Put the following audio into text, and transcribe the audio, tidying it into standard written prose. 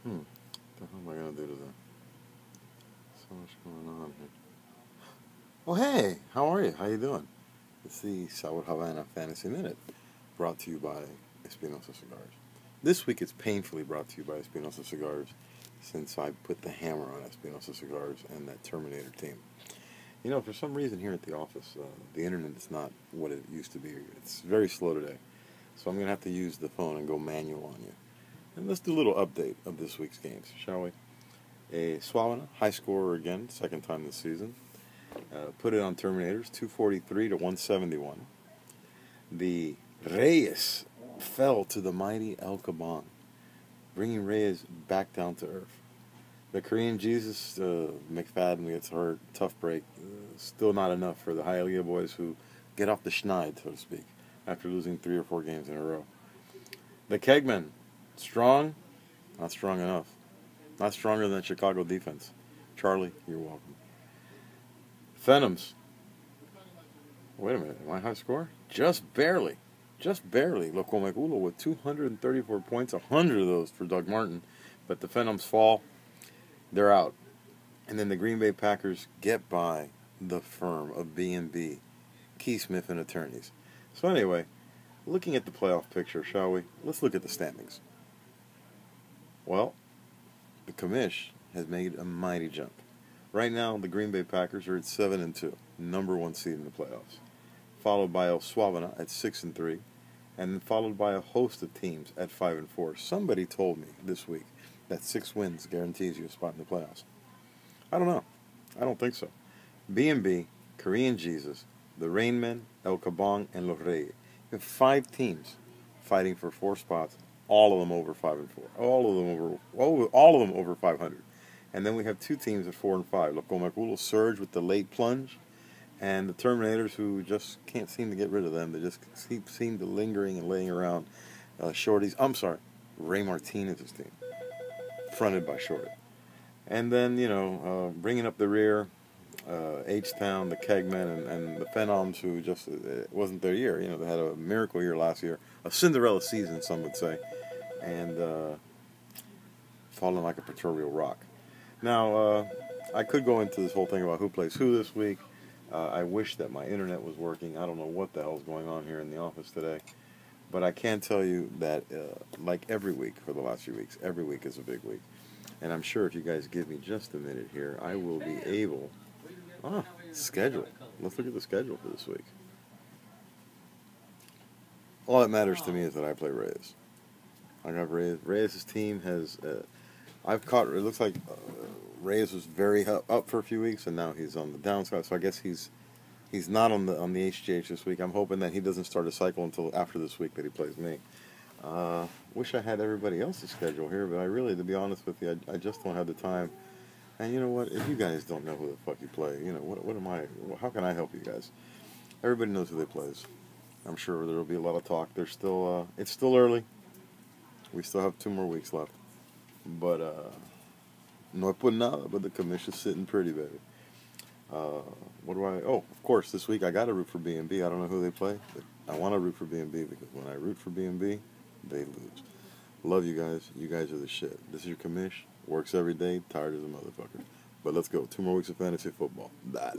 What the hell am I going to do today? So much going on here. Oh, hey, how are you? How you doing? It's the South Havana Fantasy Minute, brought to you by Espinosa Cigars. This week it's painfully brought to you by Espinosa Cigars, since I put the hammer on Espinosa Cigars and that Terminator team. You know, for some reason here at the office, the internet is not what it used to be. It's very slow today. So I'm going to have to use the phone and go manual on you. And let's do a little update of this week's games, shall we? Swabana, high scorer again, second time this season. Put it on Terminators, 243 to 171. The Reyes fell to the mighty El Caban, bringing Reyes back down to earth. The Korean Jesus, McFadden gets hurt, tough break. Still not enough for the Hialeah boys who get off the schneid, so to speak, after losing 3 or 4 games in a row. The Kegmen, strong, not strong enough. Not stronger than Chicago defense. Charlie, you're welcome. Phenoms. Wait a minute, am I high score? Just barely. Just barely. Locomaculo with 234 points, 100 of those for Doug Martin. But the Phenoms fall. They're out. And then the Green Bay Packers get by the firm of B&B, Key Smith and Attorneys. So anyway, looking at the playoff picture, shall we? Let's look at the standings. Well, the commish has made a mighty jump. Right now, the Green Bay Packers are at 7-2, number 1 seed in the playoffs, followed by El Swabana at 6-3, and then followed by a host of teams at 5-4. Somebody told me this week that 6 wins guarantees you a spot in the playoffs. I don't know. I don't think so. B&B, Korean Jesus, the Rainmen, El Cabong, and Los Reyes. You have 5 teams fighting for 4 spots, all of them over 5-4. All of them over 500. And then we have 2 teams at 4-5. Locomaculo Surge with the late plunge, and the Terminators, who just can't seem to get rid of them. They just seem to lingering and laying around. Shorty's, I'm sorry, Ray Martinez's team, fronted by Shorty. And then, bringing up the rear, H-Town, the Kegmen, and the Phenoms, who just, it wasn't their year. They had a miracle year last year, a Cinderella season, some would say, and falling like a proverbial rock. Now, I could go into this whole thing about who plays who this week. I wish that my internet was working. I don't know what the hell's going on here in the office today. But I can tell you that, like every week for the last few weeks, every week is a big week. And I'm sure if you guys give me just a minute here, I will be able... schedule. Let's look at the schedule for this week. All that matters to me is that I play Reyes. I got Reyes. Reyes' team has... it looks like Reyes was very up for a few weeks, and now he's on the downside. So I guess he's not on the HGH this week. I'm hoping that he doesn't start a cycle until after this week that he plays me. Wish I had everybody else's schedule here, but I really, to be honest with you, I just don't have the time. And you know what? If you guys don't know who the fuck you play, what am I? How can I help you guys? Everybody knows who they plays. I'm sure there will be a lot of talk. There's still, it's still early. We still have 2 more weeks left. But no por nada, but the commission's sitting pretty, baby. What do I... Oh, of course, this week I got to root for B&B. I don't know who they play, but I want to root for B&B because when I root for B&B, they lose. Love you guys. You guys are the shit. This is your commish. Works every day. Tired as a motherfucker. But let's go. 2 more weeks of fantasy football. Dale.